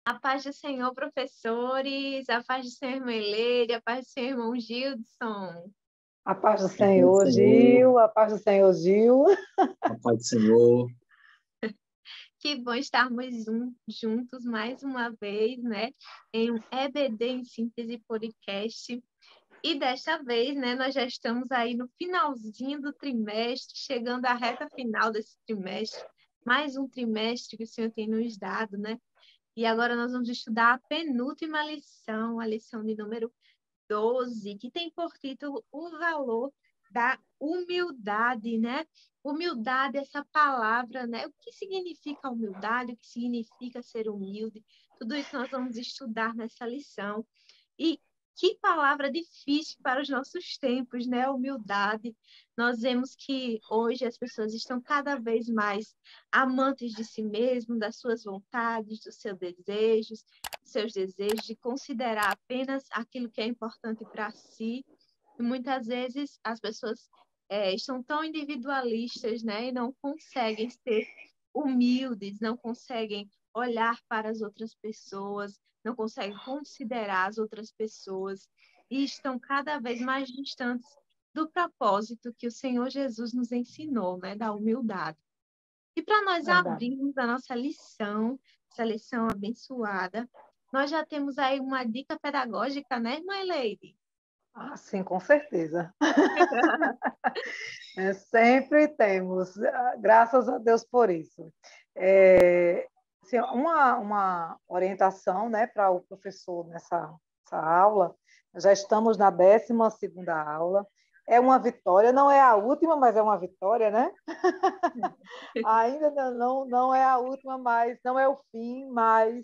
A paz do Senhor, professores, a paz do Senhor, irmã Eleire, a paz do Senhor, irmão Gildson. A paz do A paz do Senhor, Senhor, Gil, a paz do Senhor, Gil. a paz do Senhor. Que bom estarmos juntos mais uma vez, né? Em um EBD em Síntese Podcast. E desta vez, né, nós já estamos aí no finalzinho do trimestre, chegando à reta final desse trimestre. Mais um trimestre que o Senhor tem nos dado, né? E agora nós vamos estudar a penúltima lição, a lição de número 12, que tem por título o valor da humildade, né? Humildade, essa palavra, né? O que significa humildade, o que significa ser humilde, tudo isso nós vamos estudar nessa lição. E que palavra difícil para os nossos tempos, né? Humildade. Nós vemos que hoje as pessoas estão cada vez mais amantes de si mesmo, das suas vontades, seus desejos, de considerar apenas aquilo que é importante para si. E muitas vezes as pessoas estão tão individualistas, né? E não conseguem ser humildes, não conseguem olhar para as outras pessoas, não conseguem considerar as outras pessoas e estão cada vez mais distantes do propósito que o Senhor Jesus nos ensinou, né, da humildade. E para nós Verdade. abrirmos a nossa lição, essa lição abençoada, nós já temos aí uma dica pedagógica, né, irmã Leide? Ah, sim, com certeza. Sempre temos, graças a Deus por isso. Assim, uma orientação, né, para o professor nessa aula, já estamos na 12ª aula, é uma vitória, não é a última, mas é uma vitória, né? Ainda não é a última, mas não é o fim, mas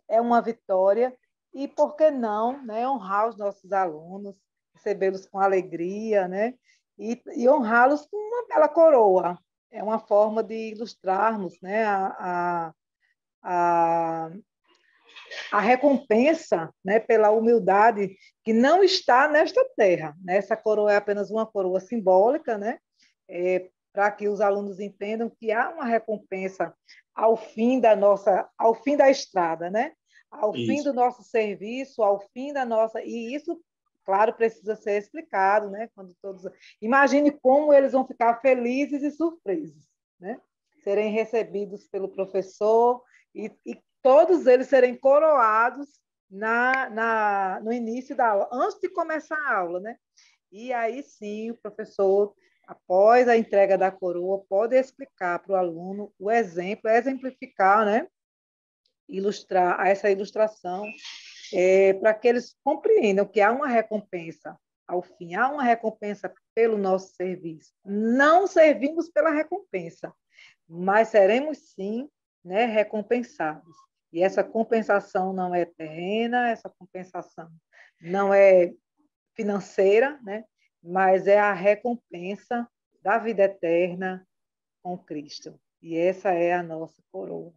é uma vitória. E por que não, né, honrar os nossos alunos, recebê-los com alegria, né? E honrá-los com uma bela coroa. É uma forma de ilustrarmos, né, a, a recompensa, né, pela humildade que não está nesta terra. Né? Essa coroa é apenas uma coroa simbólica, né? Para que os alunos entendam que há uma recompensa ao fim da estrada, né? Ao fim Isso. do nosso serviço, ao fim da nossa. E isso, claro, precisa ser explicado, né? Quando todos. Imagine como eles vão ficar felizes e surpresos, né? Serem recebidos pelo professor e todos eles serem coroados no início da aula, antes de começar a aula, né? E aí sim o professor, após a entrega da coroa, pode explicar para o aluno o exemplo, exemplificar, né? Ilustrar essa ilustração, para que eles compreendam que há uma recompensa ao fim, há uma recompensa pelo nosso serviço. Não servimos pela recompensa, mas seremos sim, né, recompensados. E essa compensação não é terrena, essa compensação não é financeira, né, mas é a recompensa da vida eterna com Cristo. E essa é a nossa coroa.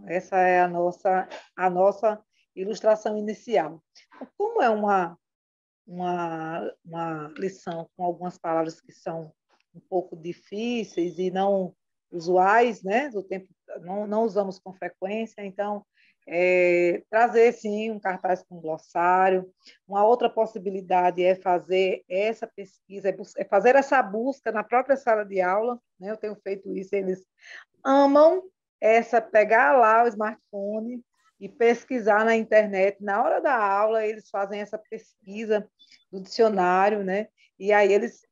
Essa é a nossa ilustração inicial. Como é uma lição com algumas palavras que são um pouco difíceis e não usuais, né? Do tempo, não usamos com frequência, então trazer sim um cartaz com glossário. Uma outra possibilidade é fazer essa pesquisa, é fazer essa busca na própria sala de aula, né? Eu tenho feito isso, eles amam pegar lá o smartphone e pesquisar na internet. Na hora da aula, eles fazem essa pesquisa do dicionário, né? E aí eles,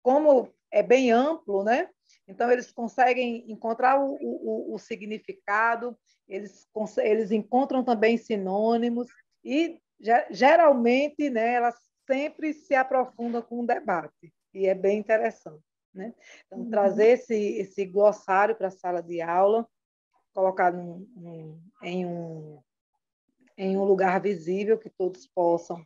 como é bem amplo, né? Então eles conseguem encontrar o significado, eles encontram também sinônimos e geralmente, né, elas sempre se aprofundam com o debate e é bem interessante, né? Então trazer esse glossário para a sala de aula, colocar em um lugar visível que todos possam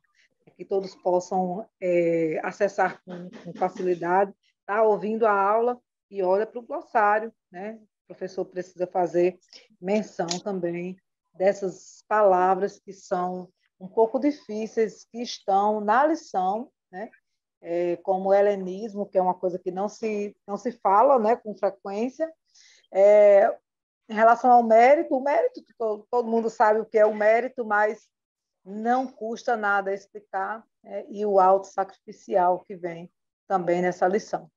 acessar com facilidade, tá ouvindo a aula e olha para o glossário, né? O professor precisa fazer menção também dessas palavras que são um pouco difíceis, que estão na lição, né? Como o helenismo, que é uma coisa que não se fala, né, com frequência, Em relação ao mérito, o mérito, todo mundo sabe o que é o mérito, mas não custa nada explicar, né? E o auto-sacrificial que vem também nessa lição.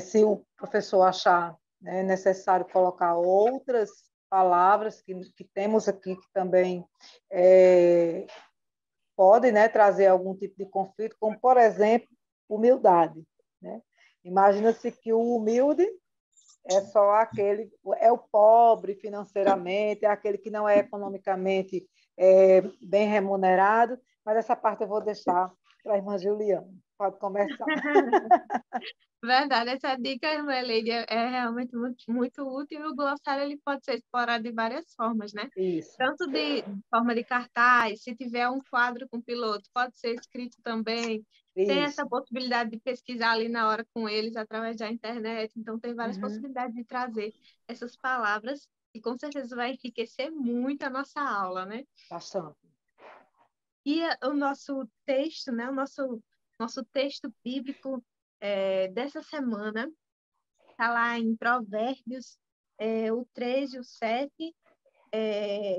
Se o professor achar, né, necessário colocar outras palavras que temos aqui, que também podem, né, trazer algum tipo de conflito, como, por exemplo, humildade. Né? Imagina-se que o humilde é só aquele, é o pobre financeiramente, é aquele que não é economicamente bem remunerado, mas essa parte eu vou deixar para a irmã Juliana. Pode começar. Verdade, essa dica, irmã Leide, é realmente muito útil e o glossário ele pode ser explorado de várias formas, né? Isso. Tanto de forma de cartaz, se tiver um quadro com piloto, pode ser escrito também. Tem essa Isso. possibilidade de pesquisar ali na hora com eles através da internet. Então, tem várias Uhum. possibilidades de trazer essas palavras e com certeza vai enriquecer muito a nossa aula, né? Bastante. E o nosso texto, né? O nosso texto bíblico dessa semana está lá em Provérbios, o 3 e o 7,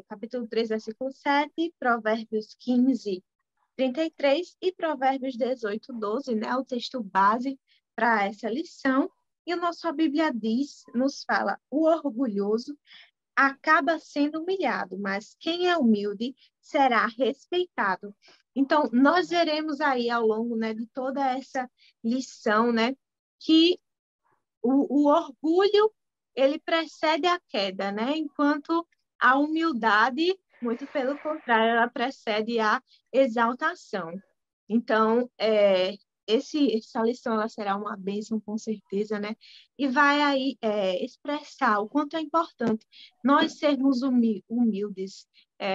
capítulo 3, versículo 7, Provérbios 15, 33 e Provérbios 18, 12, né? O texto base para essa lição. E o nosso a Bíblia nos fala, o orgulhoso acaba sendo humilhado, mas quem é humilde será respeitado. Então, nós veremos aí ao longo, né, de toda essa lição, né, que o orgulho ele precede a queda, né, enquanto a humildade, muito pelo contrário, ela precede a exaltação. Então, essa lição ela será uma bênção com certeza, né? E vai aí expressar o quanto é importante nós sermos humildes.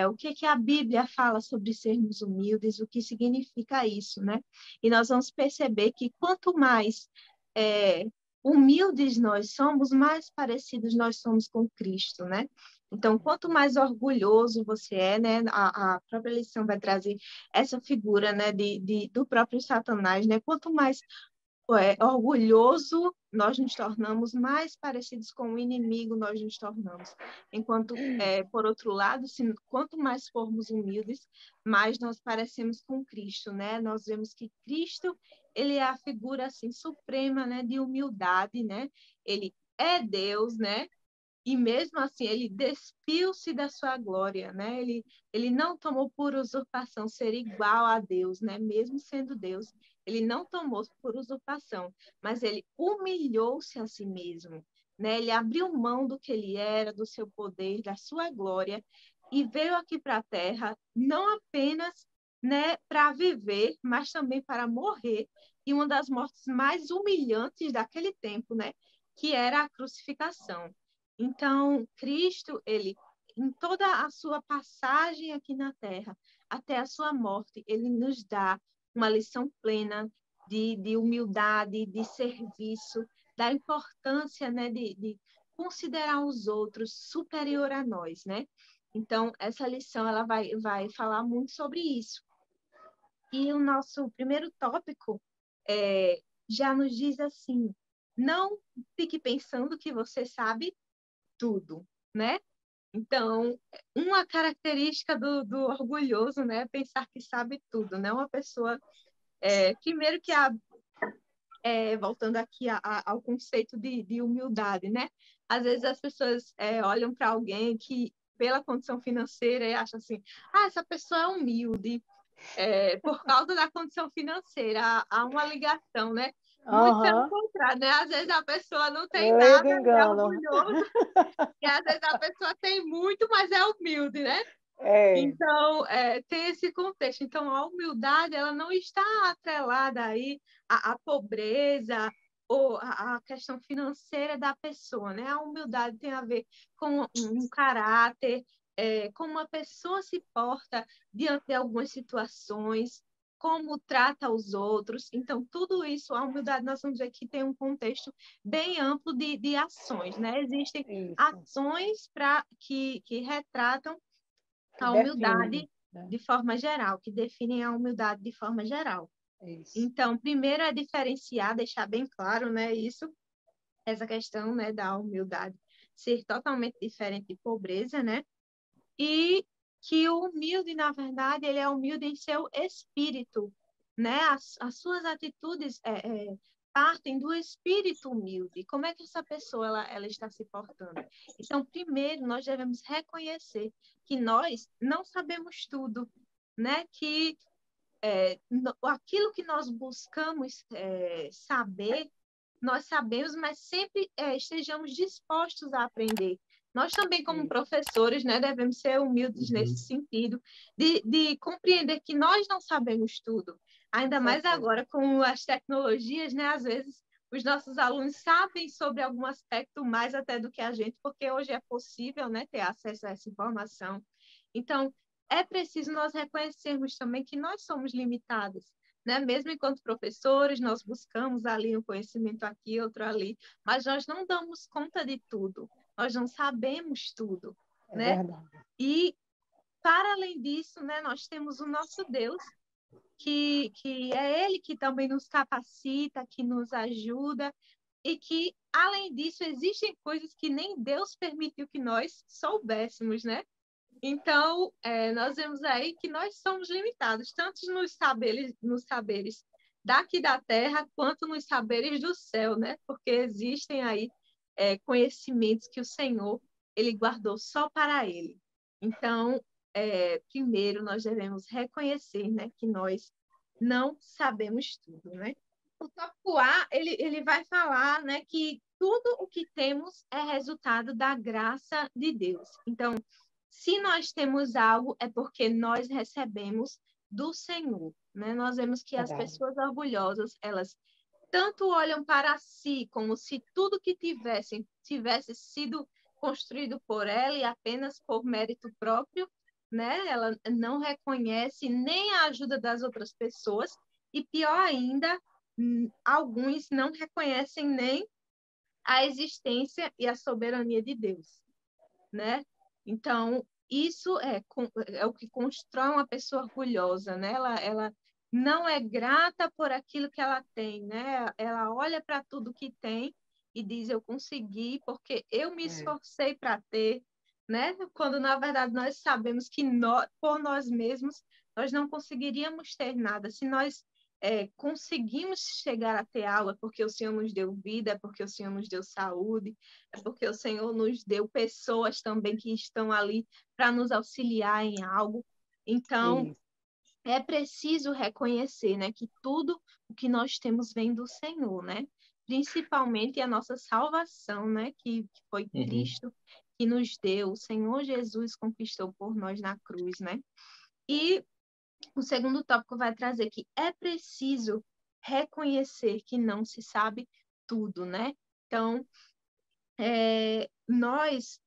O que a Bíblia fala sobre sermos humildes, o que significa isso, né? E nós vamos perceber que quanto mais humildes nós somos, mais parecidos nós somos com Cristo, né? Então, quanto mais orgulhoso você é, né? A própria lição vai trazer essa figura, né, do próprio Satanás, né? Quanto mais orgulhoso nós nos tornamos, mais parecidos com o inimigo nós nos tornamos. Enquanto, por outro lado, quanto mais formos humildes, mais nós parecemos com Cristo, né? Nós vemos que Cristo, ele é a figura, assim, suprema, né, de humildade, né? Ele é Deus, né? E mesmo assim, ele despiu-se da sua glória, né? Ele não tomou por usurpação ser igual a Deus, né? Mesmo sendo Deus, ele não tomou por usurpação, mas ele humilhou-se a si mesmo, né? Ele abriu mão do que ele era, do seu poder, da sua glória, e veio aqui para a Terra, não apenas, né, para viver, mas também para morrer, e uma das mortes mais humilhantes daquele tempo, né? Que era a crucificação. Então, Cristo, ele, em toda a sua passagem aqui na Terra, até a sua morte, ele nos dá uma lição plena de humildade, de serviço, da importância, né, de considerar os outros superior a nós, né? Então, essa lição ela vai falar muito sobre isso. E o nosso primeiro tópico já nos diz assim: não fique pensando que você sabe tudo, né? Então, uma característica do orgulhoso, né, é pensar que sabe tudo, né? Uma pessoa, primeiro que voltando aqui ao conceito de humildade, né? Às vezes as pessoas olham para alguém que, pela condição financeira, e acham assim, essa pessoa é humilde, por causa da condição financeira, há uma ligação, né? Muito pelo Uhum. contrário, né? Às vezes a pessoa não tem Lei do nada, é engano. orgulhoso, e às vezes a pessoa tem muito, mas é humilde, né? É, Então, tem esse contexto. Então, a humildade, ela não está atrelada aí à pobreza ou à questão financeira da pessoa, né? A humildade tem a ver com um caráter, como uma pessoa se porta diante de algumas situações, como trata os outros. Então, tudo isso, a humildade, nós vamos ver que tem um contexto bem amplo de ações, né? Existem isso. ações que retratam Que a define, humildade né? de forma geral, que definem a humildade de forma geral. Isso. Então, primeiro é diferenciar, deixar bem claro, né, essa questão, né, da humildade. ser totalmente diferente de pobreza, né? E que o humilde, na verdade, ele é humilde em seu espírito, né? As suas atitudes partem do espírito humilde. Como é que essa pessoa ela está se portando? Então, primeiro, nós devemos reconhecer que nós não sabemos tudo, né? Que aquilo que nós buscamos saber, nós sabemos, mas sempre estejamos dispostos a aprender. Nós também, como professores, né, devemos ser humildes nesse sentido, de compreender que nós não sabemos tudo. Ainda mais agora com as tecnologias, né, às vezes os nossos alunos sabem sobre algum aspecto mais até do que a gente, porque hoje é possível, né, ter acesso a essa informação. Então, é preciso nós reconhecermos também que nós somos limitados, né? Mesmo enquanto professores, nós buscamos ali um conhecimento aqui, outro ali, mas nós não damos conta de tudo, nós não sabemos tudo, né? Verdade. E, para além disso, né, nós temos o nosso Deus, que é Ele que também nos capacita, que nos ajuda, e que, além disso, existem coisas que nem Deus permitiu que nós soubéssemos, né? Então, nós vemos aí que nós somos limitados, tanto nos saberes daqui da terra, quanto nos saberes do céu, né? Porque existem aí conhecimentos que o Senhor, ele guardou só para ele. Então, primeiro, nós devemos reconhecer, né, que nós não sabemos tudo, né? O tópico A, ele vai falar, né, que tudo o que temos é resultado da graça de Deus. Então, se nós temos algo, é porque nós recebemos do Senhor, né? Nós vemos que as Verdade. pessoas orgulhosas, elas tanto olham para si como se tudo que tivesse sido construído por ela e apenas por mérito próprio, né? Ela não reconhece nem a ajuda das outras pessoas e pior ainda, alguns não reconhecem nem a existência e a soberania de Deus, né? Então, isso é o que constrói uma pessoa orgulhosa, né? Ela não é grata por aquilo que ela tem, né? Ela olha para tudo que tem e diz, eu consegui porque eu me esforcei para ter, né? Quando, na verdade, nós sabemos que por nós mesmos, nós não conseguiríamos ter nada. Se nós conseguimos chegar a ter algo, é porque o Senhor nos deu vida, é porque o Senhor nos deu saúde, é porque o Senhor nos deu pessoas também que estão ali para nos auxiliar em algo. Então, é preciso reconhecer, né, que tudo o que nós temos vem do Senhor, né? Principalmente a nossa salvação, né, que foi Cristo que nos deu, o Senhor Jesus conquistou por nós na cruz, né? E o segundo tópico vai trazer que é preciso reconhecer que não se sabe tudo, né? Então, nós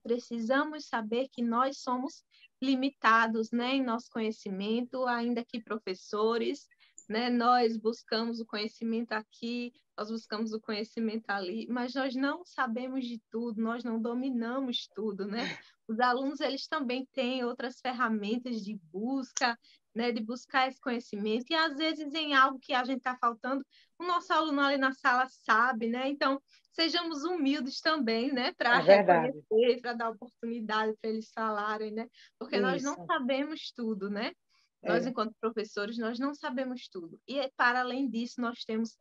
precisamos saber que nós somos limitados, né, em nosso conhecimento, ainda que professores, né, nós buscamos o conhecimento aqui, nós buscamos o conhecimento ali, mas nós não sabemos de tudo, nós não dominamos tudo, né? Os alunos, eles também têm outras ferramentas de busca, né, de buscar esse conhecimento, e às vezes em algo que a gente está faltando, o nosso aluno ali na sala sabe, né? Então, sejamos humildes também, né? Para verdade. reconhecer, para dar oportunidade para eles falarem, né? Porque nós não Isso. sabemos tudo, né? Nós, enquanto professores, nós não sabemos tudo. E, para além disso, nós temos,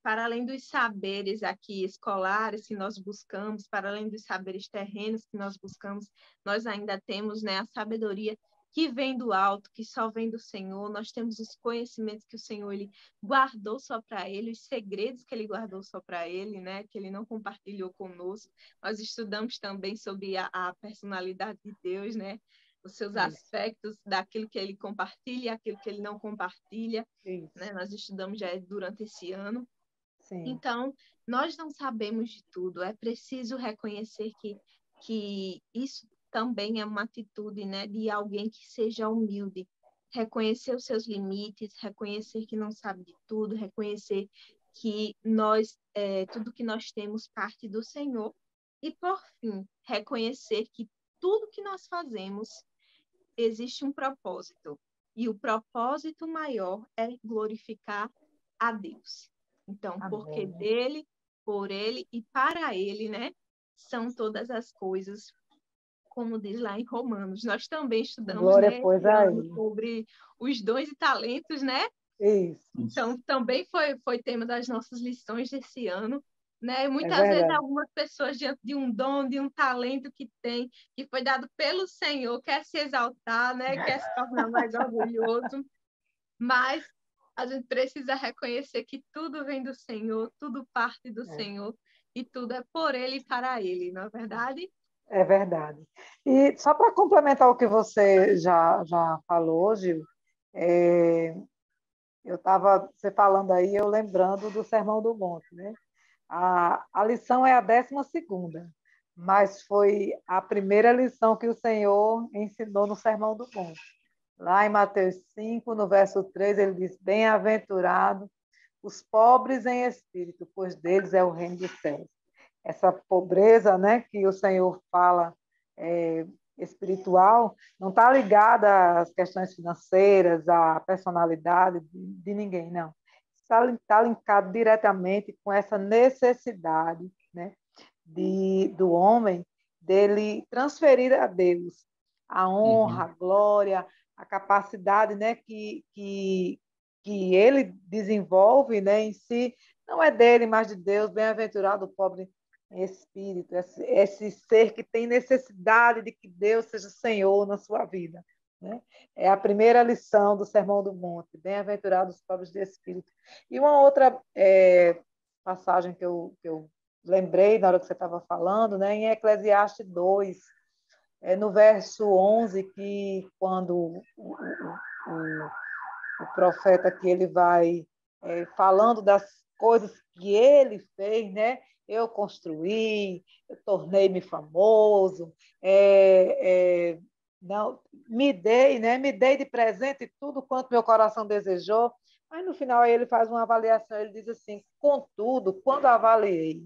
para além dos saberes aqui escolares que nós buscamos, para além dos saberes terrenos que nós buscamos, nós ainda temos, né, a sabedoria que vem do alto, que só vem do Senhor. Nós temos os conhecimentos que o Senhor ele guardou só para ele, os segredos que ele guardou só para ele, né? Que ele não compartilhou conosco. Nós estudamos também sobre a personalidade de Deus, né? Os seus aspectos daquilo que ele compartilha e aquilo que ele não compartilha, né? Nós estudamos já durante esse ano. Sim. Então, nós não sabemos de tudo. É preciso reconhecer que isso também é uma atitude, né, de alguém que seja humilde, reconhecer os seus limites, reconhecer que não sabe de tudo, reconhecer que tudo que nós temos parte do Senhor e, por fim, reconhecer que tudo que nós fazemos existe um propósito e o propósito maior é glorificar a Deus. Então, porque dele, por ele e para ele, né, são todas as coisas, como diz lá em Romanos. Nós também estudamos, Glória, né, pois, esse a ano Ele. sobre os dons e talentos, né? Isso, Então, também foi tema das nossas lições desse ano, né? E é muitas vezes verdade. algumas pessoas, diante de um dom, de um talento que tem, que foi dado pelo Senhor, quer se exaltar, né? Quer se tornar mais orgulhoso, mas a gente precisa reconhecer que tudo vem do Senhor, tudo parte do É, Senhor, e tudo é por Ele e para Ele, não é verdade? é verdade. E só para complementar o que você já falou, Gil, é, eu estava, você falando aí, eu lembrando do Sermão do Monte, né? A lição é a 12ª, mas foi a primeira lição que o Senhor ensinou no Sermão do Monte. Lá em Mateus 5, no verso 3, ele diz: Bem-aventurado os pobres em espírito, pois deles é o reino dos céus. Essa pobreza, né, que o Senhor fala, é, espiritual, não está ligada às questões financeiras, à personalidade de ninguém, não. Está linkado diretamente com essa necessidade, né, do homem, dele transferir a Deus a honra, a Uhum. glória, a capacidade, né, que ele desenvolve, né, em si, não é dele, mas de Deus. Bem-aventurado o pobre em espírito, esse ser que tem necessidade de que Deus seja Senhor na sua vida, né? É a primeira lição do Sermão do Monte. Bem-aventurados os pobres de espírito. E uma outra passagem que eu lembrei na hora que você estava falando, né, em Eclesiastes 2, no verso 11, que quando o profeta que ele vai falando das coisas que ele fez, né? Eu construí, eu tornei-me famoso, não, me dei, né? Me dei de presente tudo quanto meu coração desejou. Mas no final ele faz uma avaliação, ele diz assim: contudo, quando avaliei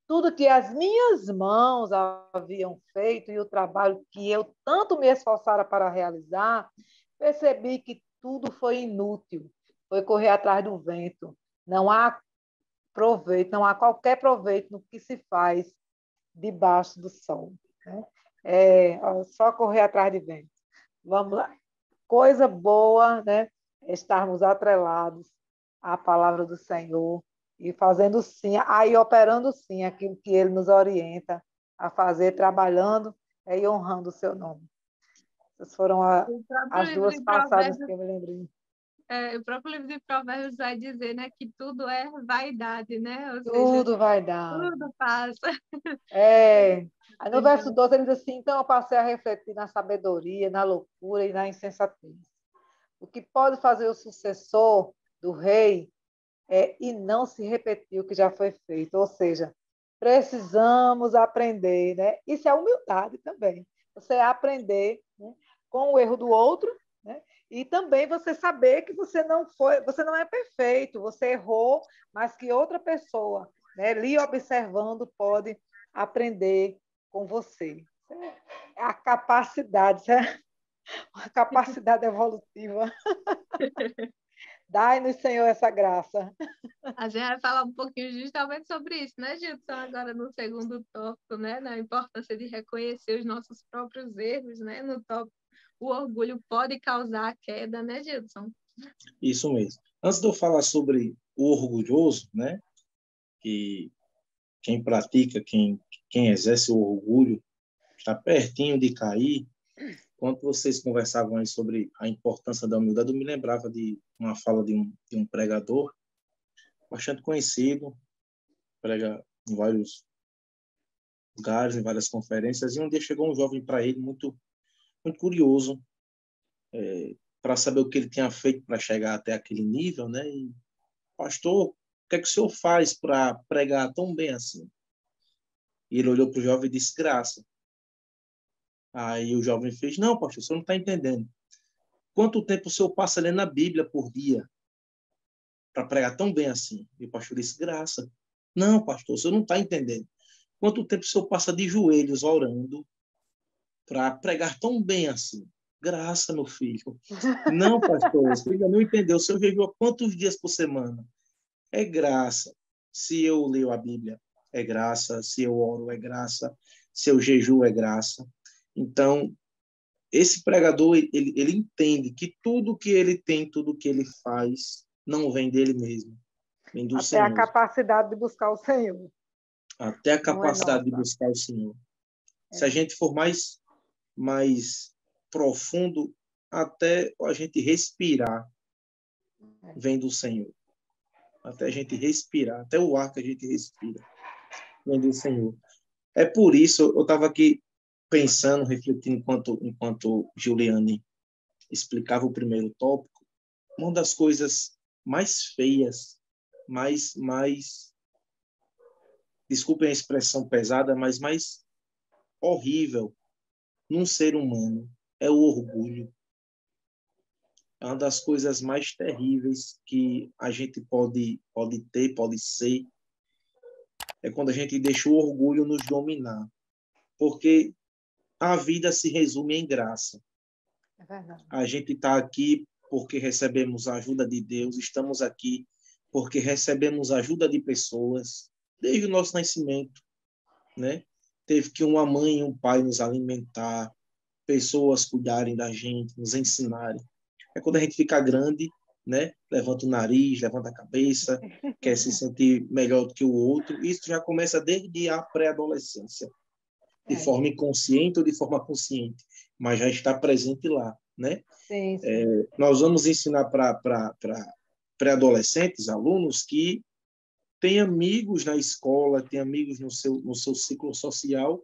tudo que as minhas mãos haviam feito e o trabalho que eu tanto me esforçara para realizar, percebi que tudo foi inútil, foi correr atrás do vento. Não há proveito, não há qualquer proveito no que se faz debaixo do sol, né? Só correr atrás de vento. Vamos lá. Coisa boa, né? Estarmos atrelados à palavra do Senhor e fazendo sim, aí operando sim aquilo que Ele nos orienta a fazer, trabalhando e honrando o seu nome. Essas foram O próprio as livro duas de passagens que Provérbios, eu me lembrei. o próprio livro de Provérbios vai dizer, né, que tudo é vaidade, né? Ou seja, Tudo vai dar. tudo passa. Aí no verso Então, 12 ele diz assim: então eu passei a refletir na sabedoria, na loucura e na insensatez. O que pode fazer o sucessor do rei e não se repetir o que já foi feito. Ou seja, precisamos aprender, né? Isso é humildade também. Você aprender, né, com o erro do outro, né? E também você saber que você não é perfeito, você errou, mas que outra pessoa, né, lhe observando pode aprender com você. É a capacidade, né? A capacidade evolutiva. Dai-nos, Senhor, essa graça. a gente vai falar um pouquinho justamente sobre isso, né, Gilson? Agora no segundo tópico, né, na importância de reconhecer os nossos próprios erros, né? No tópico, o orgulho pode causar a queda, né, Gilson? Isso mesmo. Antes de eu falar sobre o orgulhoso, né, que quem pratica, quem exerce o orgulho, está pertinho de cair. Quando vocês conversavam aí sobre a importância da humildade, eu me lembrava de uma fala de um pregador bastante conhecido, prega em vários lugares, em várias conferências, e um dia chegou um jovem para ele muito, muito curioso, para saber o que ele tinha feito para chegar até aquele nível, né? E, pastor, o que é que o senhor faz para pregar tão bem assim? E ele olhou para o jovem e disse: graça. Aí o jovem fez: não, pastor, o senhor não está entendendo. Quanto tempo o senhor passa lendo a Bíblia por dia para pregar tão bem assim? E o pastor disse: graça. Não, pastor, o senhor não está entendendo. Quanto tempo o senhor passa de joelhos orando para pregar tão bem assim? Graça, meu filho. Não, pastor, você ainda não entendeu. O senhor jejua quantos dias por semana? É graça. Se eu leio a Bíblia é graça, se eu oro é graça, se eu jejuo é graça. Então, esse pregador, ele entende que tudo que ele tem, tudo que ele faz, não vem dele mesmo, vem do Até a Senhor. capacidade de buscar o Senhor. Até a Não é capacidade de nossa. buscar o Senhor. Se a gente for mais profundo, até a gente respirar vem do Senhor. Até a gente respirar, até o ar que a gente respira vem do Senhor. É por isso, eu estava aqui pensando, refletindo enquanto Juliane explicava o primeiro tópico, uma das coisas mais feias, mais desculpem a expressão pesada, mas mais horrível num ser humano é o orgulho. É uma das coisas mais terríveis que a gente pode ter, pode ser, é quando a gente deixa o orgulho nos dominar. Porque a vida se resume em graça. É verdade. A gente está aqui porque recebemos a ajuda de Deus, estamos aqui porque recebemos a ajuda de pessoas desde o nosso nascimento, né? Teve que uma mãe e um pai nos alimentar, pessoas cuidarem da gente, nos ensinarem. É quando a gente fica grande, né? Levanta o nariz, levanta a cabeça, quer se sentir melhor do que o outro. Isso já começa desde a pré-adolescência, de forma inconsciente ou de forma consciente, mas já está presente lá, né? Sim, sim. Nós vamos ensinar para pré-adolescentes, alunos, que tem amigos na escola, tem amigos no seu ciclo social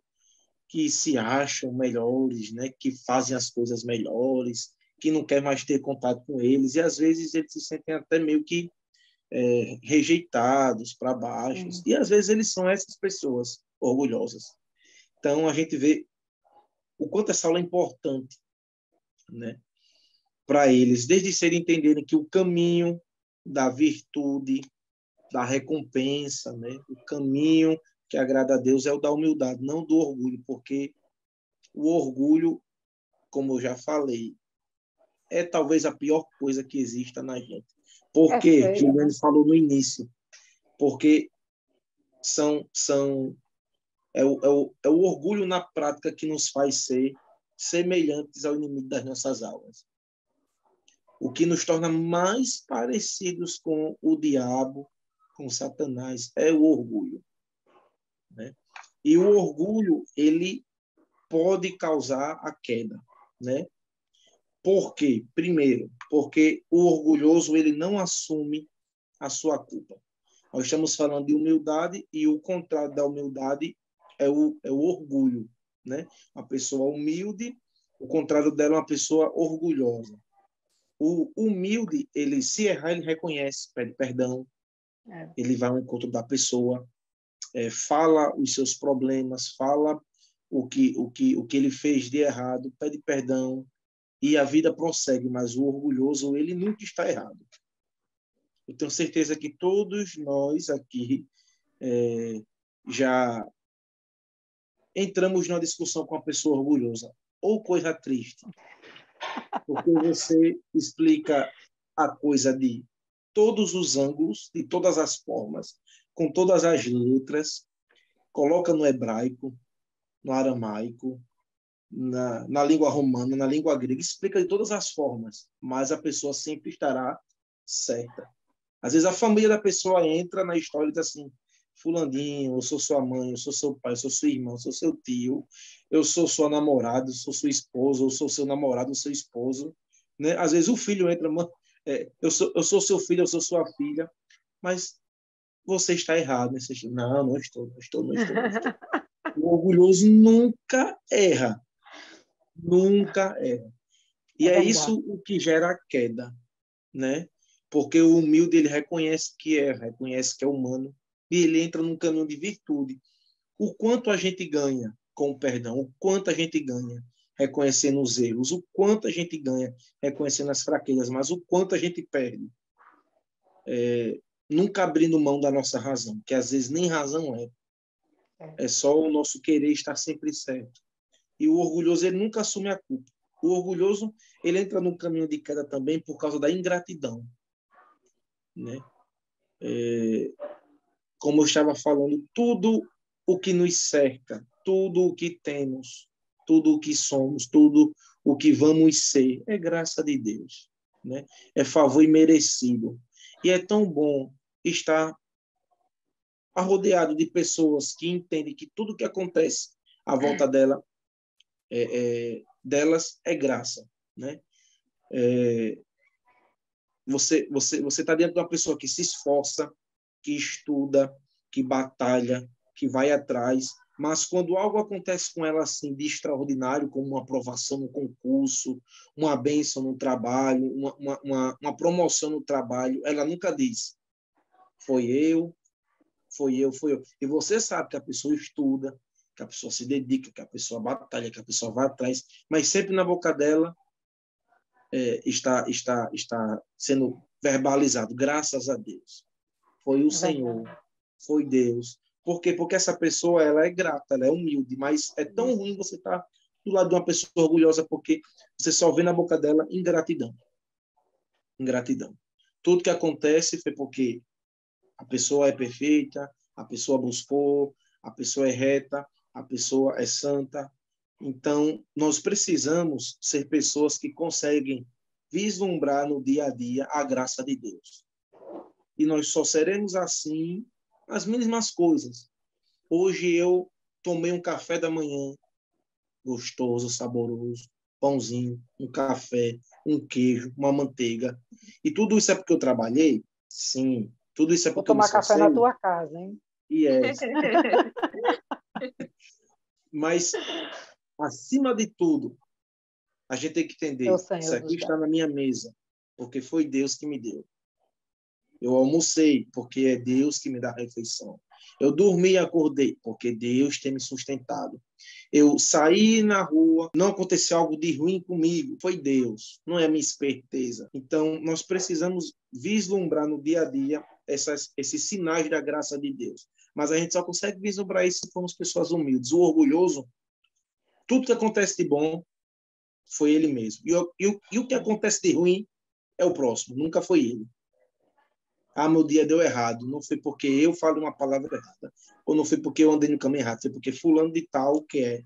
que se acham melhores, né? Que fazem as coisas melhores, que não quer mais ter contato com eles, e às vezes eles se sentem até meio que rejeitados, para baixo, e às vezes eles são essas pessoas orgulhosas. Então a gente vê o quanto essa aula é importante, né? Para eles, desde ser entenderem que o caminho da virtude, da recompensa, né? O caminho que agrada a Deus é o da humildade, não do orgulho, porque o orgulho, como eu já falei, é talvez a pior coisa que exista na gente. Por quê? Feio, né? Juliane falou no início. Porque é o orgulho na prática que nos faz ser semelhantes ao inimigo das nossas almas. O que nos torna mais parecidos com o diabo, com Satanás, é o orgulho, né? E o orgulho, ele pode causar a queda, né? Por quê? Primeiro, porque o orgulhoso, ele não assume a sua culpa. Nós estamos falando de humildade e o contrário da humildade é o orgulho, né? Uma pessoa humilde, o contrário dela é uma pessoa orgulhosa. O humilde, ele se errar, ele reconhece, pede perdão, ele vai ao encontro da pessoa, fala os seus problemas, fala o que ele fez de errado, pede perdão e a vida prossegue, mas o orgulhoso, ele nunca está errado. Eu tenho certeza que todos nós aqui já entramos numa discussão com uma pessoa orgulhosa, ou coisa triste, porque você explica a coisa de todos os ângulos, de todas as formas, com todas as letras, coloca no hebraico, no aramaico, na língua romana, na língua grega, explica de todas as formas, mas a pessoa sempre estará certa. Às vezes a família da pessoa entra na história e diz assim: Fulandinho, eu sou sua mãe, eu sou seu pai, eu sou sua irmã, eu sou seu tio, eu sou sua namorada, eu sou sua esposa, eu sou seu namorado, eu sou seu esposo. Né? Às vezes o filho entra, eu sou seu filho, eu sou sua filha, mas você está errado. Né? Não, não estou, não estou, não estou, não estou. O orgulhoso nunca erra. Nunca erra. E é isso o que gera a queda, né? Porque o humilde, ele reconhece que erra, reconhece que é humano, e ele entra num caminho de virtude. O quanto a gente ganha com o perdão, o quanto a gente ganha reconhecendo os erros, o quanto a gente ganha reconhecendo as fraquezas, mas o quanto a gente perde nunca abrindo mão da nossa razão, que às vezes nem razão é só o nosso querer estar sempre certo. E o orgulhoso, ele nunca assume a culpa. O orgulhoso, ele entra num caminho de queda também por causa da ingratidão, né? como eu estava falando, tudo o que nos cerca, tudo o que temos, tudo o que somos, tudo o que vamos ser, é graça de Deus, né? É favor imerecido. E é tão bom estar rodeado de pessoas que entendem que tudo que acontece à volta delas é graça, né? Você está diante de uma pessoa que se esforça, que estuda, que batalha, que vai atrás, mas quando algo acontece com ela assim de extraordinário, como uma aprovação no concurso, uma bênção no trabalho, uma promoção no trabalho, ela nunca diz: foi eu, foi eu, foi eu. E você sabe que a pessoa estuda, que a pessoa se dedica, que a pessoa batalha, que a pessoa vai atrás, mas sempre na boca dela está sendo verbalizado: graças a Deus. Foi o Senhor, foi Deus. Por quê? Porque essa pessoa, ela é grata, ela é humilde, mas é tão ruim você estar do lado de uma pessoa orgulhosa, porque você só vê na boca dela ingratidão. Ingratidão. Tudo que acontece foi porque a pessoa é perfeita, a pessoa buscou, a pessoa é reta, a pessoa é santa. Então, nós precisamos ser pessoas que conseguem vislumbrar no dia a dia a graça de Deus. E nós só seremos assim nas mínimas coisas. Hoje eu tomei um café da manhã gostoso, saboroso, pãozinho, um café, um queijo, uma manteiga. E tudo isso é porque eu trabalhei? Sim. Tudo isso é Vou porque eu me tomar café esforcei? na tua casa, hein? Yes. Mas, acima de tudo, a gente tem que É o entender: isso Senhor aqui nos dá. está na minha mesa, porque foi Deus que me deu. Eu almocei, porque é Deus que me dá a refeição. Eu dormi e acordei, porque Deus tem me sustentado. Eu saí na rua, não aconteceu algo de ruim comigo, foi Deus, não é a minha esperteza. Então, nós precisamos vislumbrar no dia a dia esses sinais da graça de Deus. Mas a gente só consegue vislumbrar isso se formos pessoas humildes. O orgulhoso, tudo que acontece de bom, foi ele mesmo. E o que acontece de ruim é o próximo, nunca foi ele. Ah, meu dia deu errado. Não foi porque eu falo uma palavra errada, ou não foi porque eu andei no caminho errado, foi porque fulano de tal, que é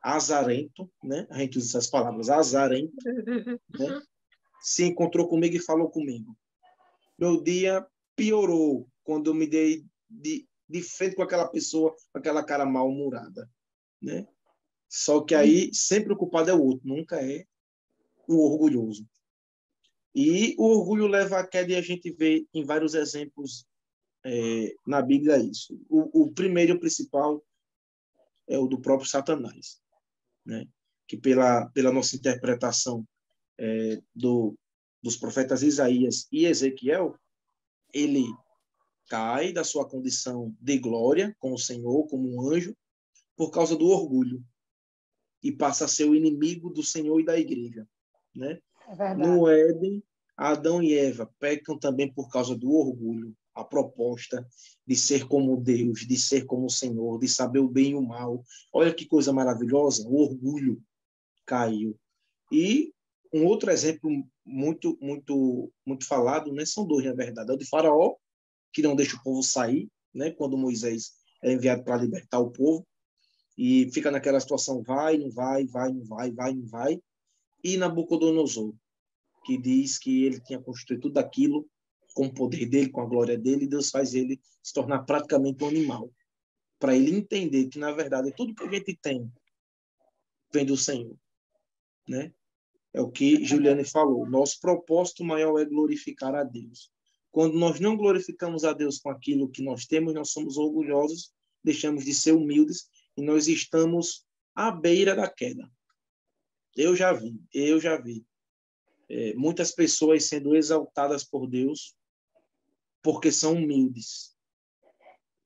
azarento, né? A gente usa essas palavras, azarento, né? Se encontrou comigo e falou comigo. Meu dia piorou quando eu me dei de frente com aquela pessoa, com aquela cara mal-humorada, né? Só que aí sempre o culpado é o outro, nunca é o orgulhoso. E o orgulho leva à queda, e a gente vê em vários exemplos na Bíblia isso. O primeiro e o principal é o do próprio Satanás, né? Que pela nossa interpretação dos profetas Isaías e Ezequiel, ele cai da sua condição de glória com o Senhor, como um anjo, por causa do orgulho, e passa a ser o inimigo do Senhor e da igreja, né? É verdade. No Éden, Adão e Eva pecam também por causa do orgulho, a proposta de ser como Deus, de ser como o Senhor, de saber o bem e o mal. Olha que coisa maravilhosa, o orgulho caiu. E um outro exemplo muito falado, né, são dois, na verdade, é o de Faraó, que não deixa o povo sair, né, quando Moisés é enviado para libertar o povo, e fica naquela situação: vai, não vai, vai, não vai, vai, não vai. E Nabucodonosor, que diz que ele tinha construído tudo aquilo com o poder dele, com a glória dele, e Deus faz ele se tornar praticamente um animal, para ele entender que, na verdade, tudo que a gente tem vem do Senhor, né? É o que Juliane falou. Nosso propósito maior é glorificar a Deus. Quando nós não glorificamos a Deus com aquilo que nós temos, nós somos orgulhosos, deixamos de ser humildes e nós estamos à beira da queda. Eu já vi muitas pessoas sendo exaltadas por Deus porque são humildes.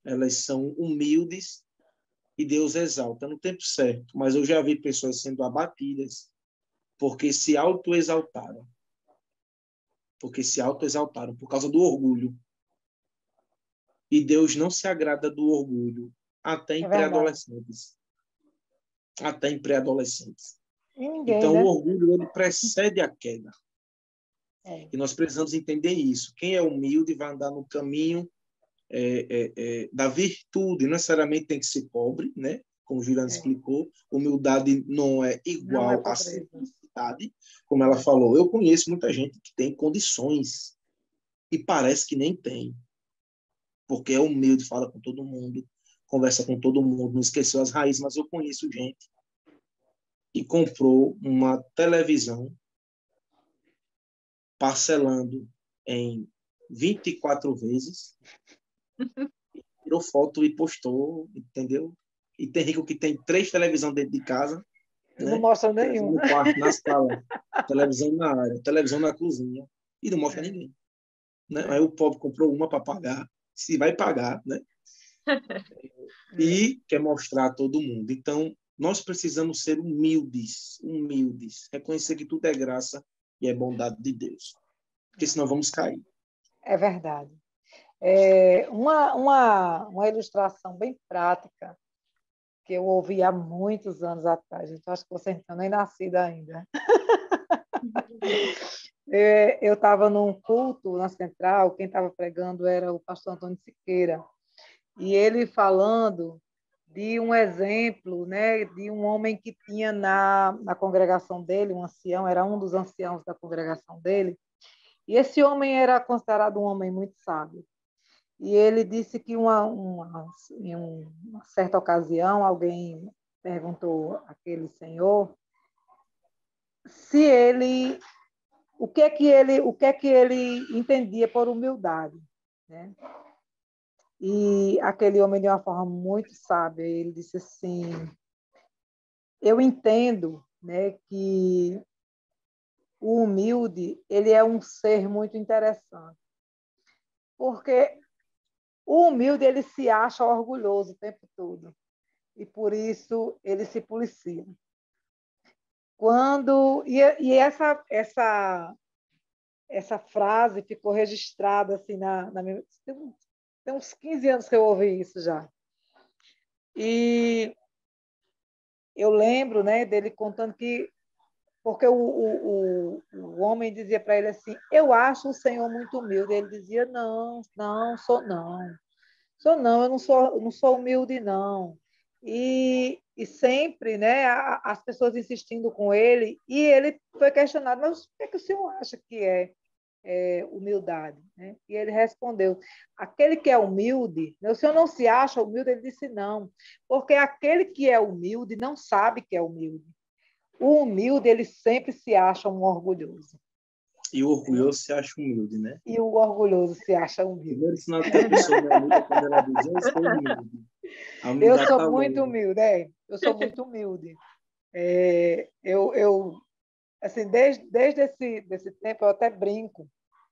Elas são humildes e Deus exalta no tempo certo. Mas eu já vi pessoas sendo abatidas porque se autoexaltaram. Porque se autoexaltaram por causa do orgulho. E Deus não se agrada do orgulho até em pré-adolescentes. Até em pré-adolescentes. Então, né? o orgulho, ele precede a queda. E nós precisamos entender isso. Quem é humilde vai andar no caminho da virtude, não necessariamente tem que ser pobre, né? Como Juliana explicou, humildade não é igual à simplicidade, como ela falou. Eu conheço muita gente que tem condições e parece que nem tem, porque é humilde, fala com todo mundo, conversa com todo mundo, não esqueceu as raízes, mas eu conheço gente que comprou uma televisão parcelando em 24 vezes, tirou foto e postou, entendeu? E tem rico que tem 3 televisões dentro de casa, Não né? mostra Televisão nenhum. no quarto, na sala, televisão na área, televisão na cozinha, e não mostra ninguém, né? Aí o pobre comprou uma para pagar, se vai pagar, né? E quer mostrar a todo mundo. Então, nós precisamos ser humildes, humildes, reconhecer que tudo é graça e é bondade de Deus, porque senão vamos cair. É verdade. Uma ilustração bem prática que eu ouvi há muitos anos atrás. Então, acho que você não nem nascida ainda. Eu estava num culto na Central, quem estava pregando era o pastor Antônio Siqueira, e ele falando de um exemplo, né, de um homem que tinha na congregação dele, um ancião, era um dos anciãos da congregação dele, e esse homem era considerado um homem muito sábio. E ele disse que em uma certa ocasião alguém perguntou àquele senhor se ele o que é que ele entendia por humildade, né? E aquele homem de uma forma muito sábia, ele disse assim: eu entendo, né, que o humilde, ele é um ser muito interessante, porque o humilde ele se acha orgulhoso o tempo todo e por isso ele se policia. E essa frase ficou registrada assim na minha. Tem uns 15 anos que eu ouvi isso já. E eu lembro, né, dele contando que porque o homem dizia para ele assim: eu acho o Senhor muito humilde. Ele dizia: não, não, sou não, eu não sou humilde não. E sempre, né, as pessoas insistindo com ele, e ele foi questionado: mas o que o senhor acha que é humildade? Né? E ele respondeu: aquele que é humilde, né, o senhor não se acha humilde? Ele disse: não, porque aquele que é humilde não sabe que é humilde. O humilde, ele sempre se acha um orgulhoso. E o orgulhoso se acha humilde, né? E o orgulhoso se acha humilde. Primeiro sinal que a pessoa não é humilde é quando ela diz: eu sou humilde. A Eu humildade sou está muito longe. humilde, eu sou muito humilde. Assim, desde desse tempo, eu até brinco,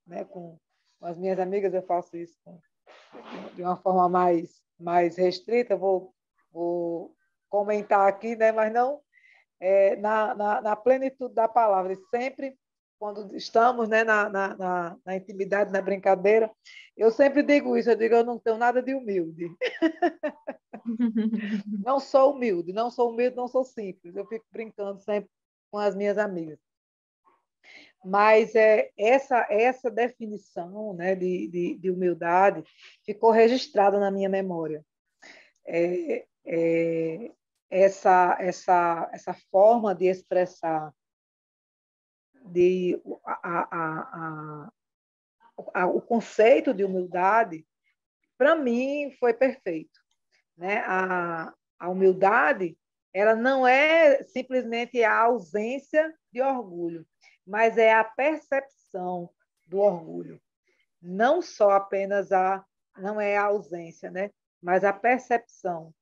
né, com as minhas amigas, eu faço isso de uma forma mais restrita, vou comentar aqui, né, mas não na plenitude da palavra. E sempre, quando estamos, né, na intimidade, na brincadeira, eu sempre digo isso, eu digo: eu não tenho nada de humilde. Não sou humilde, não sou humilde, não sou simples. Eu fico brincando sempre com as minhas amigas. Mas essa definição, né, de humildade ficou registrada na minha memória. Essa forma de expressar de, o conceito de humildade, para mim, foi perfeito. Né? A humildade, ela não é simplesmente a ausência de orgulho, mas é a percepção do orgulho. Não só apenas não é a ausência, né? Mas a percepção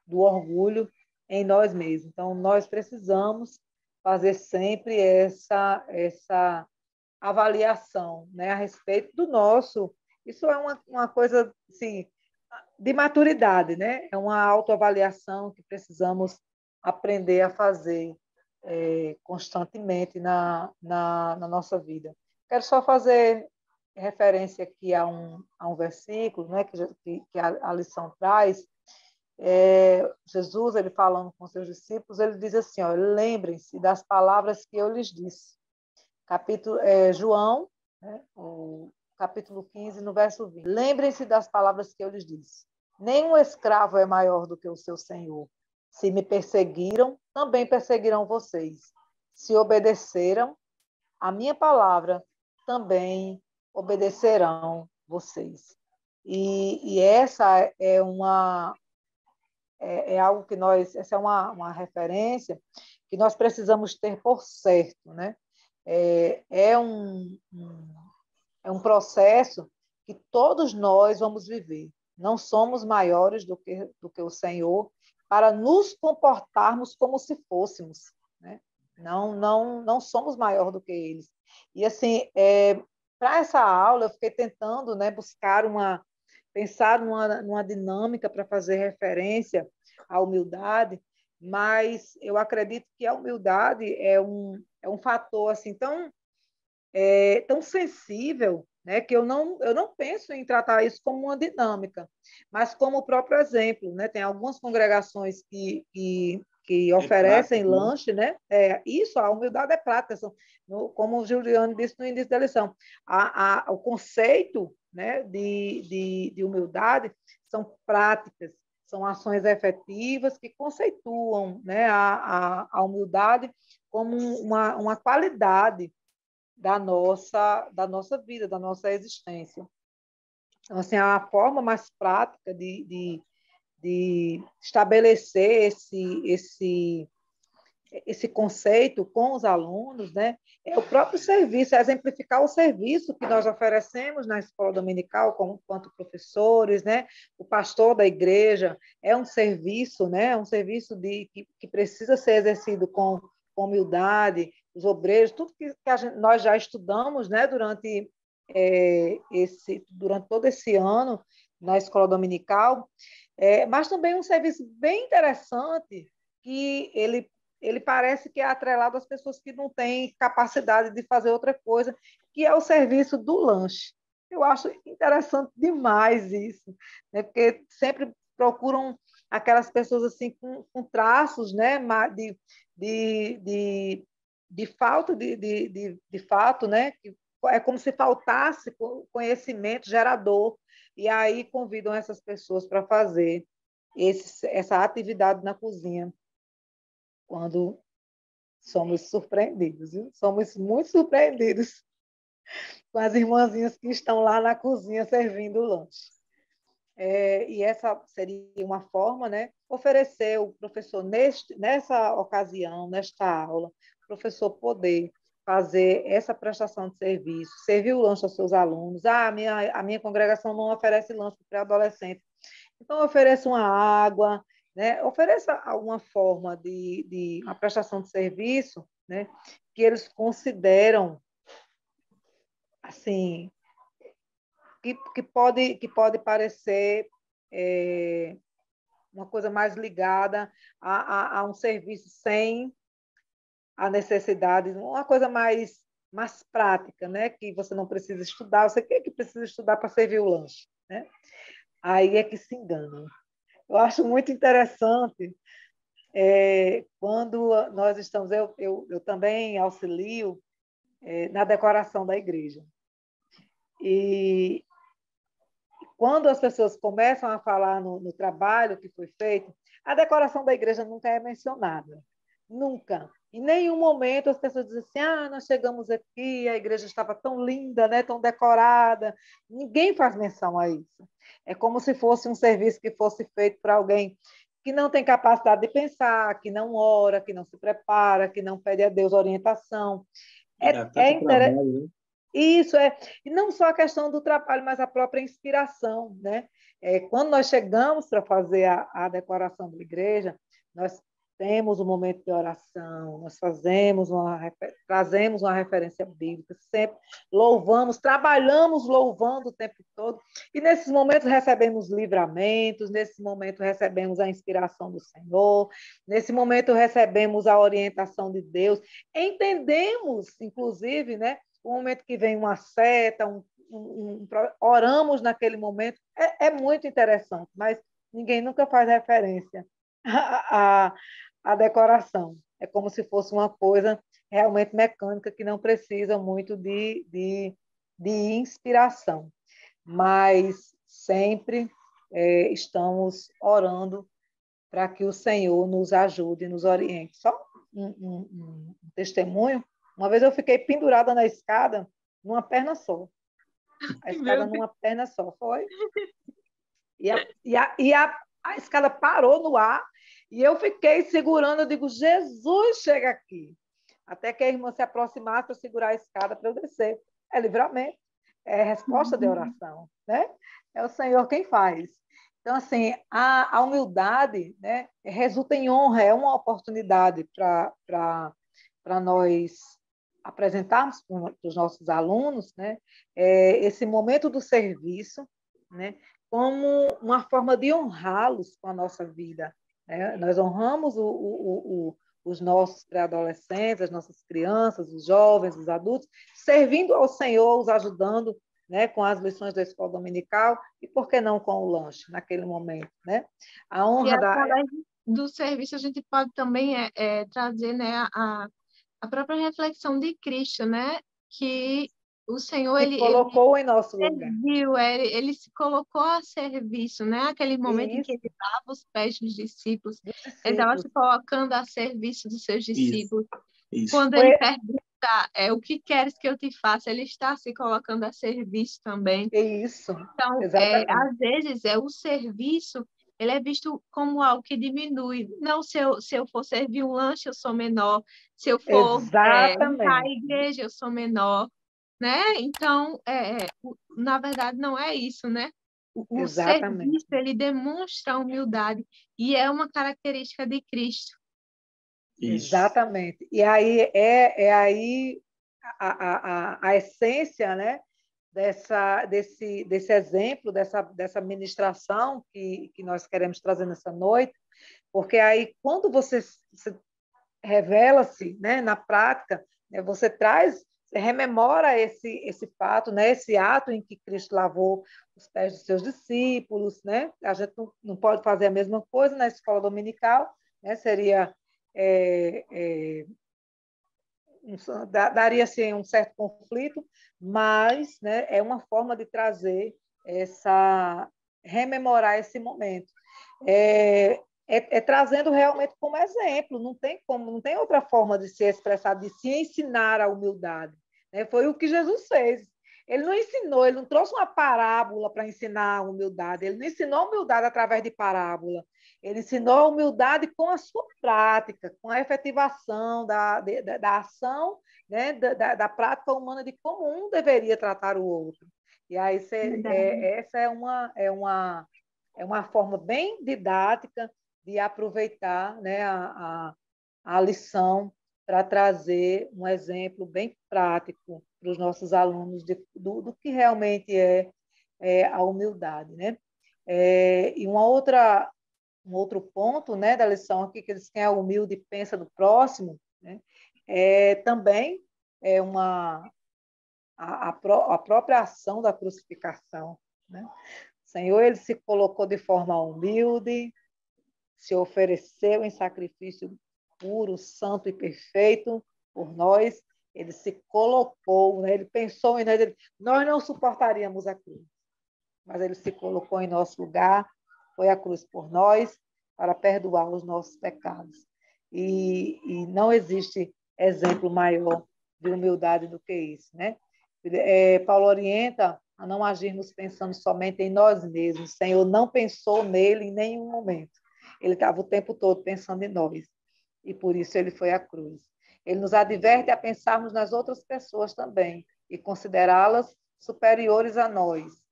do orgulho em nós mesmos. Então, nós precisamos fazer sempre essa avaliação, né, a respeito do nosso. Isso é uma coisa assim, de maturidade, né? É uma autoavaliação que precisamos aprender a fazer constantemente na nossa vida. Quero só fazer referência aqui a um versículo, né, que a lição traz. Jesus, ele falando com seus discípulos, ele diz assim: ó, lembrem-se das palavras que eu lhes disse. Capítulo João, né, capítulo 15, no verso 20. Lembrem-se das palavras que eu lhes disse. Nenhum escravo é maior do que o seu senhor. Se me perseguiram, também perseguirão vocês. Se obedeceram a minha palavra, também obedecerão vocês. E essa é algo que essa é uma referência que nós precisamos ter por certo, né? É um processo que todos nós vamos viver. Não somos maiores do que o Senhor para nos comportarmos como se fôssemos, né? Não somos maior do que eles. E assim, para essa aula eu fiquei tentando, né, pensar numa dinâmica para fazer referência à humildade, mas eu acredito que a humildade é um fator assim tão sensível, né, que eu não penso em tratar isso como uma dinâmica, mas como o próprio exemplo, né? Tem algumas congregações que oferecem prático, né? lanche, né? Isso, a humildade é prática, como o Juliano disse no início da lição, o conceito, né, de humildade são práticas, são ações efetivas que conceituam, né, a humildade como uma qualidade da nossa vida, da nossa existência. Então, assim, a forma mais prática de estabelecer esse conceito com os alunos, né, é o próprio serviço, é exemplificar o serviço que nós oferecemos na escola dominical, quanto professores, né, o pastor da igreja, é um serviço, né, um serviço que precisa ser exercido com humildade, os obreiros, tudo que nós já estudamos, né, durante todo esse ano na escola dominical, mas também um serviço bem interessante que ele parece que é atrelado às pessoas que não têm capacidade de fazer outra coisa, que é o serviço do lanche. Eu acho interessante demais isso, né? Porque sempre procuram aquelas pessoas assim com traços, né, de, de, de falta de fato, né, que é como se faltasse conhecimento gerador, e aí convidam essas pessoas para fazer essa atividade na cozinha, quando somos surpreendidos, viu? Somos muito surpreendidos com as irmãzinhas que estão lá na cozinha servindo o lanche. E essa seria uma forma, né? Oferecer o professor, nessa ocasião, nesta aula, o professor poder fazer essa prestação de serviço, servir o lanche aos seus alunos. A minha congregação não oferece lanche para pré-adolescente, então ofereça uma água, né? Ofereça alguma forma de uma prestação de serviço, né? Que eles consideram assim que pode parecer uma coisa mais ligada a um serviço sem a necessidade, uma coisa mais prática, né? Que você não precisa estudar, você quer que precisa estudar para servir o lanche, né? Aí é que se enganam. Eu acho muito interessante quando nós estamos, eu também auxilio na decoração da igreja. E quando as pessoas começam a falar no trabalho que foi feito, a decoração da igreja nunca é mencionada. Nunca. Em nenhum momento as pessoas dizem assim, nós chegamos aqui, a igreja estava tão linda, né, tão decorada. Ninguém faz menção a isso. É como se fosse um serviço que fosse feito para alguém que não tem capacidade de pensar, que não ora, que não se prepara, que não pede a Deus orientação. E dá É tanto trabalho, né? Isso e não só a questão do trabalho, mas a própria inspiração, né? Quando nós chegamos para fazer a decoração da igreja, nós temos um momento de oração, nós trazemos uma referência bíblica, sempre louvamos, trabalhamos louvando o tempo todo, e nesses momentos recebemos livramentos, nesse momento recebemos a inspiração do Senhor, nesse momento recebemos a orientação de Deus, entendemos, inclusive, né? O momento que vem uma seta, oramos naquele momento, é muito interessante, mas ninguém nunca faz referência à decoração. É como se fosse uma coisa realmente mecânica que não precisa muito de inspiração, mas sempre estamos orando para que o Senhor nos ajude, nos oriente. Só um testemunho. Uma vez eu fiquei pendurada na escada, numa perna só. A escada Meu Deus. numa perna só, foi? A escada parou no ar e eu fiquei segurando. Eu digo, Jesus, chega aqui. Até que a irmã se aproximasse para segurar a escada para eu descer. É livramento, é resposta de oração, né? É o Senhor quem faz. Então, assim, a humildade, né, resulta em honra, é uma oportunidade para nós apresentarmos para os nossos alunos, né, esse momento do serviço, né, como uma forma de honrá-los com a nossa vida. Né? Nós honramos os nossos pré-adolescentes, as nossas crianças, os jovens, os adultos, servindo ao Senhor, os ajudando, né, com as lições da escola dominical e, por que não, com o lanche naquele momento. Né? A E honra da... através do serviço a gente pode também trazer, né, a própria reflexão de Cristo, né? Que o Senhor, Se ele colocou em nosso lugar. serviu, ele se colocou a serviço, né? Aquele momento em que Isso, ele lava os pés dos discípulos, dos ele estava discípulos. se colocando a serviço dos seus Isso, discípulos. isso. Quando Foi, ele pergunta, o que queres que eu te faça, ele está se colocando a serviço também. isso, Então, exatamente. às vezes, o serviço, ele é visto como algo que diminui. Não, se eu for servir um lanche, eu sou menor. Se eu for limpar a Exatamente, igreja, eu sou menor, né? Então, na verdade, não é isso, né? O exatamente. serviço, ele demonstra a humildade e é uma característica de Cristo. Isso. Exatamente. E aí é aí a essência, né, desse exemplo, dessa ministração que nós queremos trazer nessa noite, porque aí, quando você revela-se, né, na prática, né, você traz, você rememora esse fato, né, esse ato em que Cristo lavou os pés dos seus discípulos, né? A gente não pode fazer a mesma coisa na escola dominical, né? Seria daria assim, um certo conflito, mas, né, é uma forma de trazer rememorar esse momento. Trazendo realmente como exemplo, não tem outra forma de se expressar, de se ensinar a humildade. Né? Foi o que Jesus fez. Ele não ensinou, ele não trouxe uma parábola para ensinar a humildade, ele não ensinou a humildade através de parábola, ele ensinou a humildade com a sua prática, com a efetivação da ação, né, prática humana de como um deveria tratar o outro. E aí essa é uma forma bem didática de aproveitar, né, a lição para trazer um exemplo bem prático para os nossos alunos do que realmente é a humildade. Né? E um outro ponto, né, da lição aqui, que eles quem é humilde e pensa no próximo, né, também é a própria ação da crucificação. Né? O Senhor, ele se colocou de forma humilde, se ofereceu em sacrifício puro, santo e perfeito por nós. Ele se colocou, né? Ele pensou em nós. Nós não suportaríamos a cruz, mas ele se colocou em nosso lugar, foi a cruz por nós, para perdoar os nossos pecados. E não existe exemplo maior de humildade do que isso. Né? Paulo orienta a não agirmos pensando somente em nós mesmos. O Senhor não pensou nele em nenhum momento. Ele estava o tempo todo pensando em nós. E por isso ele foi à cruz. Ele nos adverte a pensarmos nas outras pessoas também e considerá-las superiores a nós,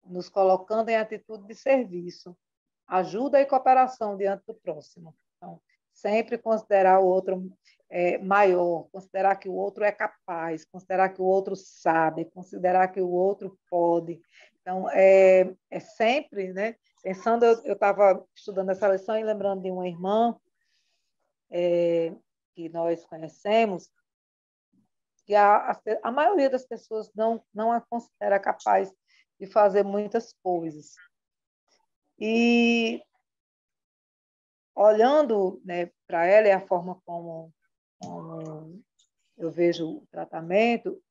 nos colocando em atitude de serviço, ajuda e cooperação diante do próximo. Então, sempre considerar o outro maior, considerar que o outro é capaz, considerar que o outro sabe, considerar que o outro pode. Então, sempre, né? Pensando, eu estava estudando essa lição e lembrando de uma irmã que nós conhecemos, que a maioria das pessoas não a considera capaz de fazer muitas coisas. E olhando, né, para ela e a forma como eu vejo o tratamento,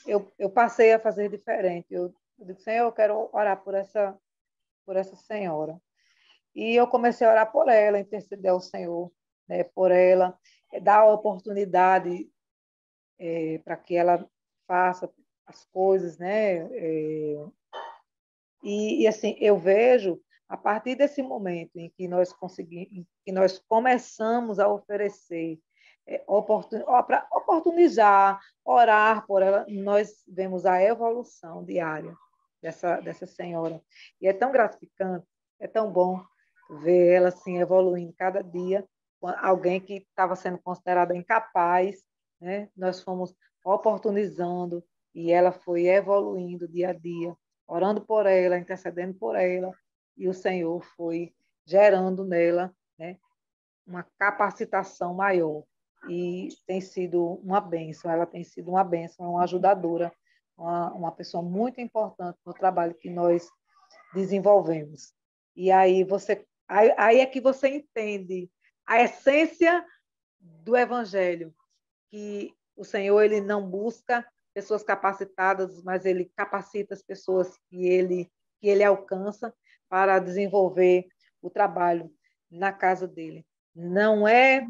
eu passei a fazer diferente. Eu disse, Senhor, eu quero orar por essa senhora. E eu comecei a orar por ela, interceder ao Senhor, né, por ela, dar a oportunidade para que ela faça as coisas, né? Assim, eu vejo, a partir desse momento em que nós conseguimos, em que nós começamos a oferecer, para oportunizar, orar por ela, nós vemos a evolução diária dessa senhora. E é tão gratificante, é tão bom ver ela assim, evoluindo cada dia. Alguém que estava sendo considerada incapaz, né? Nós fomos oportunizando e ela foi evoluindo dia a dia, orando por ela, intercedendo por ela, e o Senhor foi gerando nela, né, uma capacitação maior. E tem sido uma bênção, ela tem sido uma bênção, uma ajudadora, uma pessoa muito importante no trabalho que nós desenvolvemos. E aí é que você entende a essência do Evangelho, que o Senhor ele não busca pessoas capacitadas, mas ele capacita as pessoas que ele alcança para desenvolver o trabalho na casa dele. Não é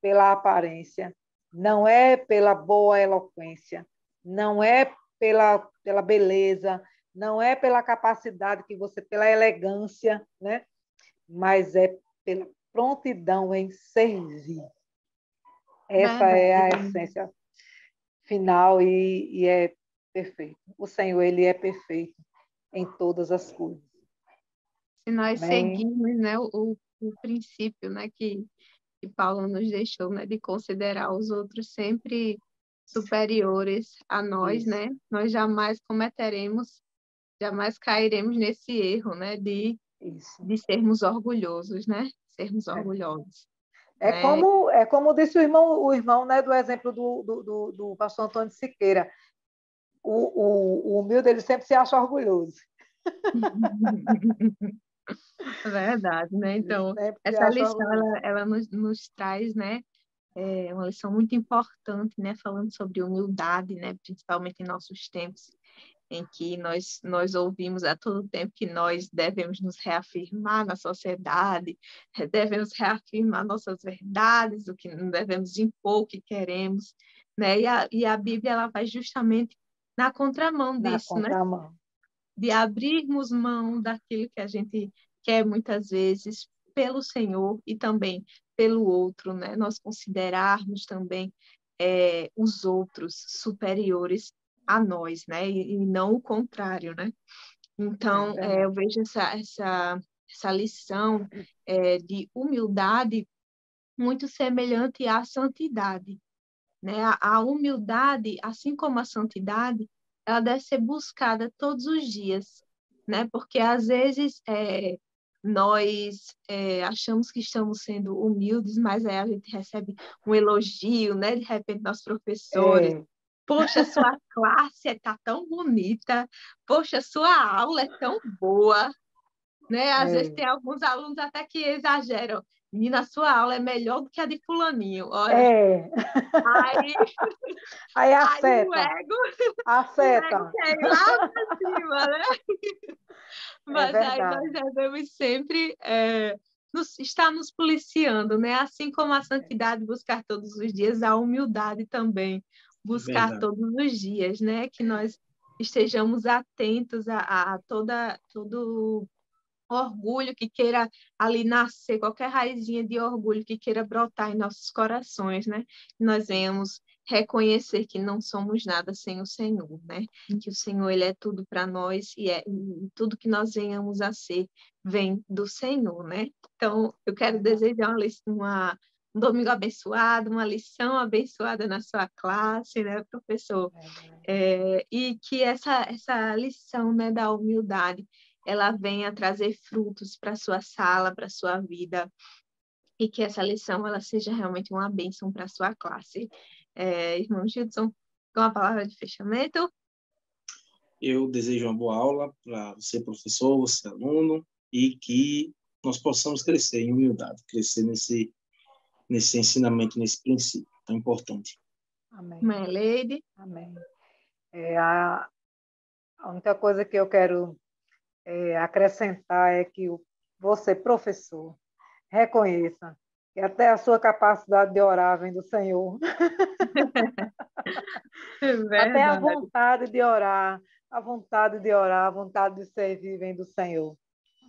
pela aparência, não é pela boa eloquência, não é pela beleza, não é pela capacidade que você, pela elegância, né? Mas é pela prontidão em servir. Essa é a Verdade. essência final e é perfeito. O Senhor, ele é perfeito em todas as coisas. Se nós Amém? seguirmos, né, o princípio, né, que Paulo nos deixou, né, de considerar os outros sempre superiores a nós, Isso, né, nós jamais cairemos nesse erro, né, isso. de sermos orgulhosos, né, sermos orgulhosos, né, É como disse o irmão, né, do exemplo do pastor Antônio Siqueira. O humilde, ele sempre se acha orgulhoso. é verdade, né, Ele então, sempre se essa acha lição, orgulhoso. ela nos traz, né, uma lição muito importante, né, falando sobre humildade, né, principalmente em nossos tempos, em que nós ouvimos a todo tempo que nós devemos nos reafirmar na sociedade, devemos reafirmar nossas verdades, o que não devemos impor o que queremos, né? E a Bíblia ela vai justamente na contramão Na disso, né? contramão. De abrirmos mão daquilo que a gente quer muitas vezes pelo Senhor e também pelo outro, né? Nós considerarmos também os outros superiores a nós, né? E não o contrário, né? É Então, eu verdade. vejo essa lição de humildade muito semelhante à santidade, né? A humildade, assim como a santidade, ela deve ser buscada todos os dias, né? Porque às vezes nós achamos que estamos sendo humildes, mas aí a gente recebe um elogio, né? De repente, nossos professores, É, poxa, sua classe está tão bonita, poxa, sua aula é tão boa, né? Às vezes é, tem alguns alunos até que exageram. Menina, sua aula é melhor do que a de fulaninho. Olha, é. aí Aí Aí acerta, o ego acerta. quer ir lá para cima, né? É Mas aí nós verdade. devemos sempre estar nos policiando, né? Assim como a santidade buscar todos os dias, a humildade também É buscar verdade. todos os dias, né? Que nós estejamos atentos a todo orgulho que queira ali nascer, qualquer raizinha de orgulho que queira brotar em nossos corações, né? Nós venhamos reconhecer que não somos nada sem o Senhor, né? Que o Senhor ele é tudo para nós e tudo que nós venhamos a ser vem do Senhor, né? Então, eu quero desejar um domingo abençoado, uma lição abençoada na sua classe, né, professor? E que essa lição, né, da humildade ela venha trazer frutos para a sua sala, para a sua vida, e que essa lição ela seja realmente uma bênção para a sua classe. Irmão Gilson, com a palavra de fechamento. Eu desejo uma boa aula para você, professor, você, aluno, e que nós possamos crescer em humildade, crescer nesse ensinamento, nesse princípio tão importante. Amém. Mãe Leide. Amém. A única coisa que eu quero acrescentar é que você, professor, reconheça que até a sua capacidade de orar vem do Senhor. É Até a verdade. vontade de orar, a vontade de orar, a vontade de servir vem do Senhor.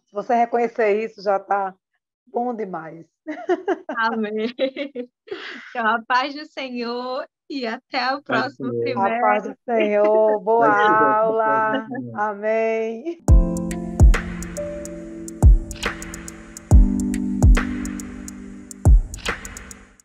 Se você reconhecer isso, já está bom demais. Amém. Então, a paz do Senhor e até o Paz do próximo Senhor. A paz trimestre. do Senhor, boa Vai ser até a aula. próxima. Amém.